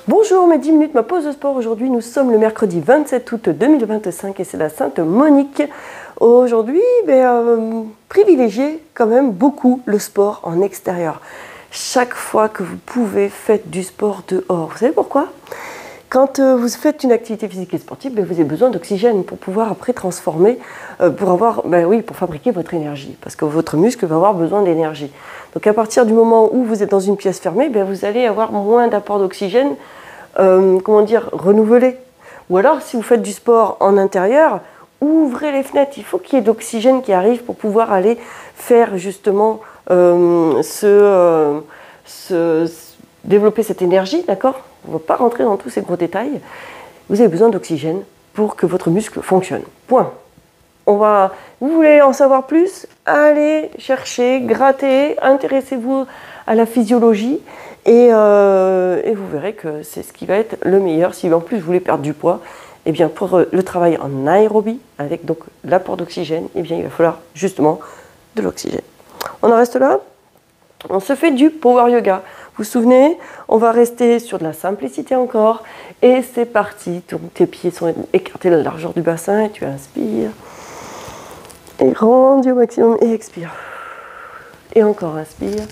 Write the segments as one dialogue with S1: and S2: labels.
S1: Bonjour, mes 10 minutes, ma pause de sport. Aujourd'hui, nous sommes le mercredi 27 août 2025 et c'est la Sainte Monique. Aujourd'hui, privilégiez quand même beaucoup le sport en extérieur. Chaque fois que vous pouvez, faites du sport dehors. Vous savez pourquoi? Quand vous faites une activité physique et sportive, vous avez besoin d'oxygène pour pouvoir après transformer, pour fabriquer votre énergie, parce que votre muscle va avoir besoin d'énergie. Donc à partir du moment où vous êtes dans une pièce fermée, vous allez avoir moins d'apport d'oxygène, renouvelé. Ou alors si vous faites du sport en intérieur, ouvrez les fenêtres. Il faut qu'il y ait de l'oxygène qui arrive pour pouvoir aller faire justement développer cette énergie, d'accord? On ne va pas rentrer dans tous ces gros détails. Vous avez besoin d'oxygène pour que votre muscle fonctionne. Point. Vous voulez en savoir plus? Allez chercher, grattez, intéressez-vous à la physiologie et vous verrez que c'est ce qui va être le meilleur. Si en plus vous voulez perdre du poids, eh bien pour le travail en aérobie, avec donc l'apport d'oxygène, eh bien il va falloir justement de l'oxygène. On en reste là. On se fait du power yoga. Vous vous souvenez, on va rester sur de la simplicité encore. Et c'est parti. Donc, tes pieds sont écartés à la largeur du bassin. Et tu inspires. Et rendu au maximum. Et expire. Et encore inspire.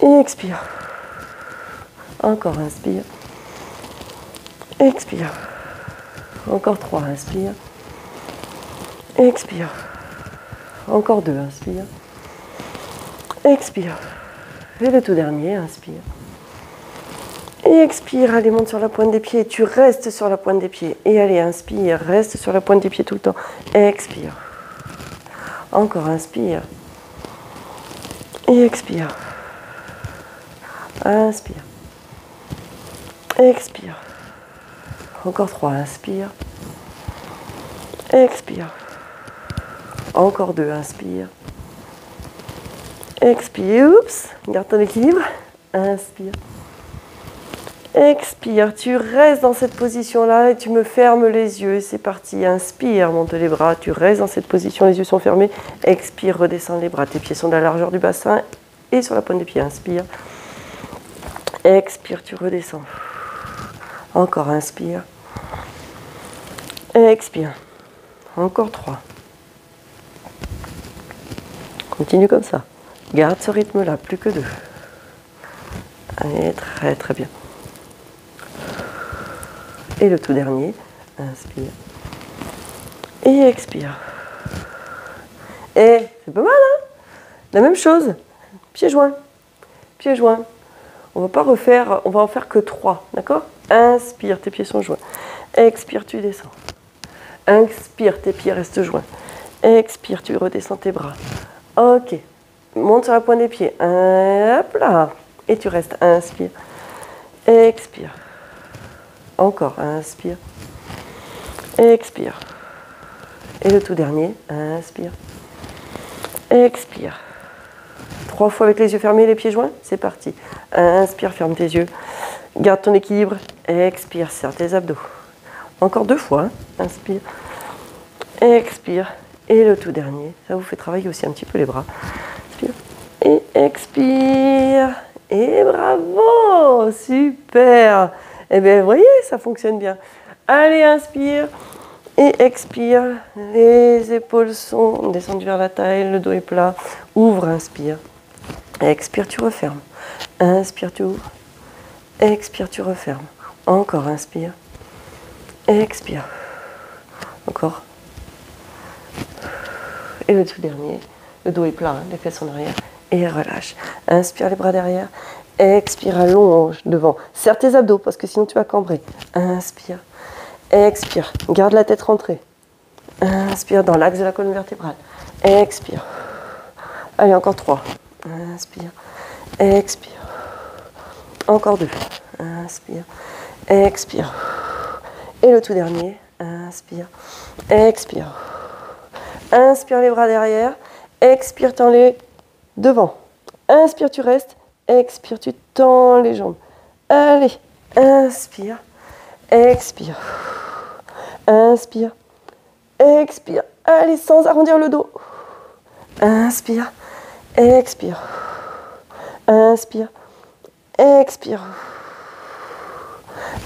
S1: Et expire. Encore inspire. Expire. Encore 3, inspire. Expire. Encore 2, inspire. Expire. Et le tout dernier, inspire. Et expire, allez, monte sur la pointe des pieds. Tu restes sur la pointe des pieds. Et allez, inspire, reste sur la pointe des pieds tout le temps. Expire. Encore inspire. Et expire. Inspire. Expire. Encore 3, inspire. Expire. Encore 2, inspire. Expire, oups, garde ton équilibre. Inspire. Expire, tu restes dans cette position-là et tu me fermes les yeux. C'est parti, inspire, monte les bras. Tu restes dans cette position, les yeux sont fermés. Expire, redescends les bras. Tes pieds sont à la largeur du bassin et sur la pointe des pieds. Inspire. Expire, tu redescends. Encore, inspire. Expire. Encore 3. Continue comme ça. Garde ce rythme-là, plus que 2. Allez, très très bien. Et le tout dernier, inspire. Et expire. Et c'est pas mal, hein? La même chose. Pieds joints. Pieds joints. On va pas refaire, on va en faire que 3, d'accord? Inspire, tes pieds sont joints. Expire, tu descends. Inspire, tes pieds restent joints. Expire, tu redescends tes bras. Ok. Monte sur la pointe des pieds. Hop là. Et tu restes. Inspire. Expire. Encore. Inspire. Expire. Et le tout dernier. Inspire. Expire. 3 fois avec les yeux fermés, les pieds joints. C'est parti. Inspire, ferme tes yeux. Garde ton équilibre. Expire, serre tes abdos. Encore 2 fois. Inspire. Expire. Et le tout dernier. Ça vous fait travailler aussi un petit peu les bras. Et expire. Et bravo, super. Eh bien, vous voyez, ça fonctionne bien. Allez, inspire et expire. Les épaules sont descendues vers la taille, le dos est plat. Ouvre, inspire. Expire, tu refermes. Inspire, tu ouvres. Expire, tu refermes. Encore, inspire. Expire. Encore. Et le tout dernier. Le dos est plat, hein, les fesses en arrière. Et relâche. Inspire les bras derrière. Expire, allonge devant. Serre tes abdos parce que sinon tu vas cambrer. Inspire. Expire. Garde la tête rentrée. Inspire dans l'axe de la colonne vertébrale. Expire. Allez, encore 3. Inspire. Expire. Encore 2. Inspire. Expire. Et le tout dernier. Inspire. Expire. Inspire les bras derrière. Expire, tends les devant. Inspire, tu restes. Expire, tu tends les jambes. Allez, inspire. Expire. Inspire. Expire. Allez, sans arrondir le dos. Inspire. expire. Inspire, expire.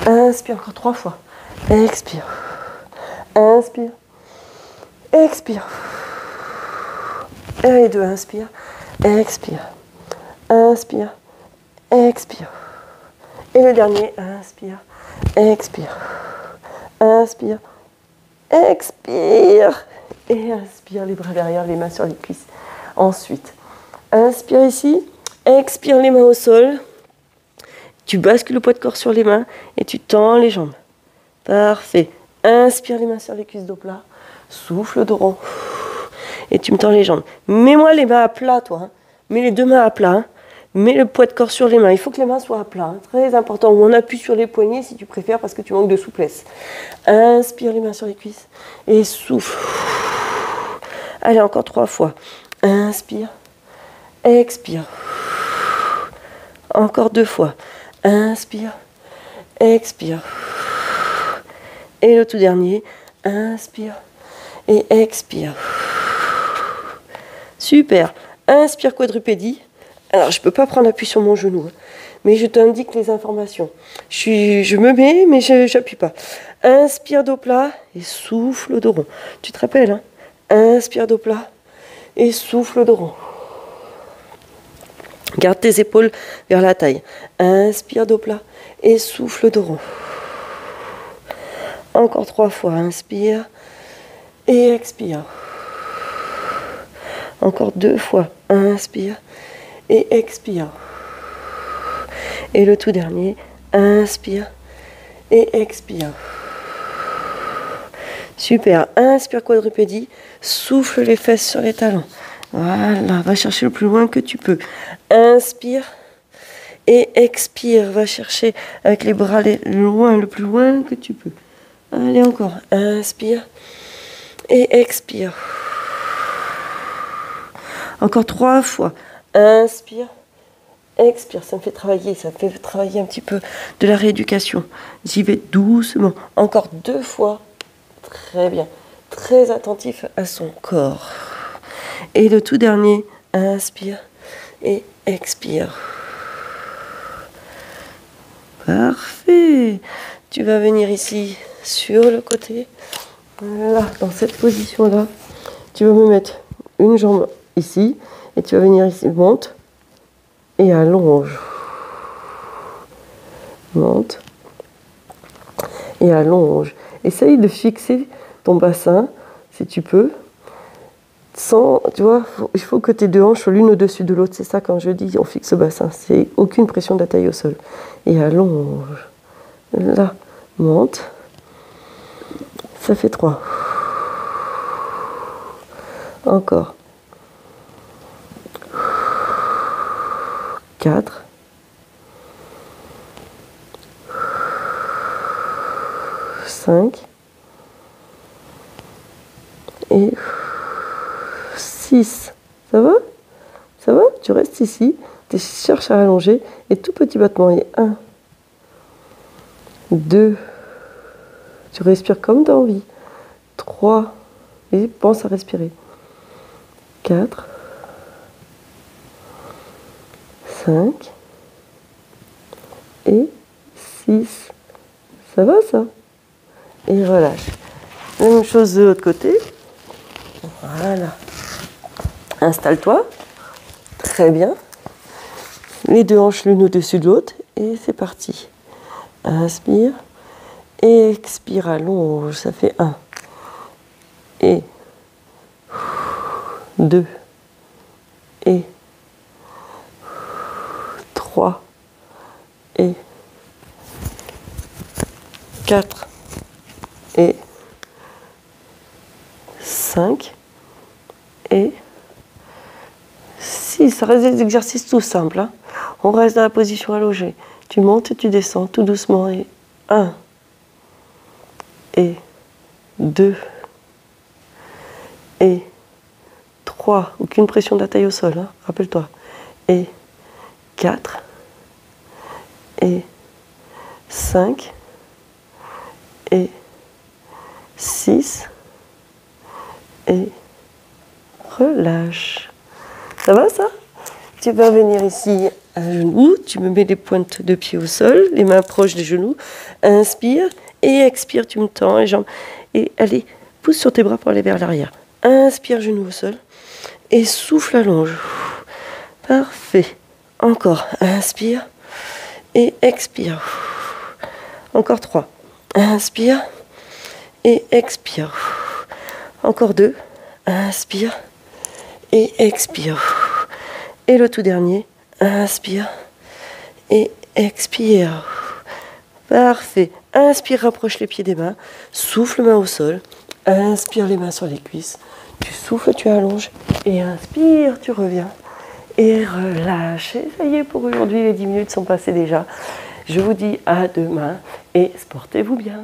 S1: Inspire encore 3 fois. Expire. Inspire. Expire. Et 2, inspire. Expire. Inspire. Expire. Et le dernier, inspire. Expire. Inspire. Expire. Et inspire, les bras derrière, les mains sur les cuisses. Ensuite, inspire ici. Expire les mains au sol. Tu bascules le poids de corps sur les mains et tu tends les jambes. Parfait. Inspire les mains sur les cuisses dos plat. Souffle le dos rond. Et tu me tends les jambes. Mets-moi les mains à plat, toi. Hein. Mets les 2 mains à plat. Hein. Mets le poids de corps sur les mains. Il faut que les mains soient à plat. Hein. Très important. Ou on appuie sur les poignets si tu préfères parce que tu manques de souplesse. Inspire les mains sur les cuisses. Et souffle. Allez, encore 3 fois. Inspire. Expire. Encore 2 fois. Inspire. Expire. Et le tout dernier. Inspire. Et expire. Super. Inspire quadrupédie. Alors, je ne peux pas prendre appui sur mon genou, hein, mais je t'indique les informations. Je me mets, mais je n'appuie pas. Inspire dos plat et souffle dos rond. Tu te rappelles, hein? Inspire dos plat et souffle dos rond. Garde tes épaules vers la taille. Inspire dos plat et souffle dos rond. Encore 3 fois. Inspire et expire. Encore 2 fois. Inspire et expire. Et le tout dernier. Inspire et expire. Super. Inspire quadrupédie. Souffle les fesses sur les talons. Voilà. Va chercher le plus loin que tu peux. Inspire et expire. Va chercher avec les bras le plus loin que tu peux. Allez, encore. Inspire et expire. Encore 3 fois. Inspire, expire. Ça me fait travailler un petit peu de la rééducation. J'y vais doucement. Encore 2 fois. Très bien. Très attentif à son corps. Et le tout dernier, inspire et expire. Parfait. Tu vas venir ici sur le côté. Là, dans cette position-là, tu vas me mettre une jambe ici et tu vas venir ici, monte et allonge. Monte et allonge. Essaye de fixer ton bassin, si tu peux, sans, tu vois, il faut que tes 2 hanches soient l'une au-dessus de l'autre. C'est ça quand je dis on fixe le bassin, c'est aucune pression de la taille au sol. Et allonge. Là, monte. Ça fait 3. Encore. 4. 5. Et 6. Ça va? Ça va? Tu restes ici. Tu cherches à allonger. Et tout petit battement. Et 1. 2. Tu respires comme tu as envie. 3. Et pense à respirer. 4. 5. Et 6. Ça va, ça? Et relâche. Même chose de l'autre côté. Voilà. Installe-toi. Très bien. Les 2 hanches l'une au-dessus de l'autre. Et c'est parti. Inspire. Expire, allonge. Ça fait 1. Et 2. Et 3. Et 4. Et 5. Et 6. Ça reste des exercices tout simples. Hein. On reste dans la position allongée. Tu montes et tu descends tout doucement. Et 1. Et 2. Et 3. Aucune pression de la taille au sol. Hein. Rappelle-toi. Et 4. Et 5. Et 6. Et relâche. Ça va ça? Tu vas venir ici à genoux, tu me mets les pointes de pied au sol, les mains proches des genoux. Inspire et expire, tu me tends les jambes. Et allez, pousse sur tes bras pour aller vers l'arrière. Inspire, genoux au sol. Et souffle, allonge. Parfait. Encore. Inspire et expire. Encore 3. Inspire et expire. Encore 2. Inspire et expire. Et le tout dernier. Inspire et expire. Parfait. Inspire, rapproche les pieds des mains. Souffle, main au sol. Inspire, les mains sur les cuisses. Tu souffles, tu allonges. Et inspire, tu reviens. Et relâche. Et ça y est, pour aujourd'hui, les 10 minutes sont passées déjà. Je vous dis à demain et portez-vous bien.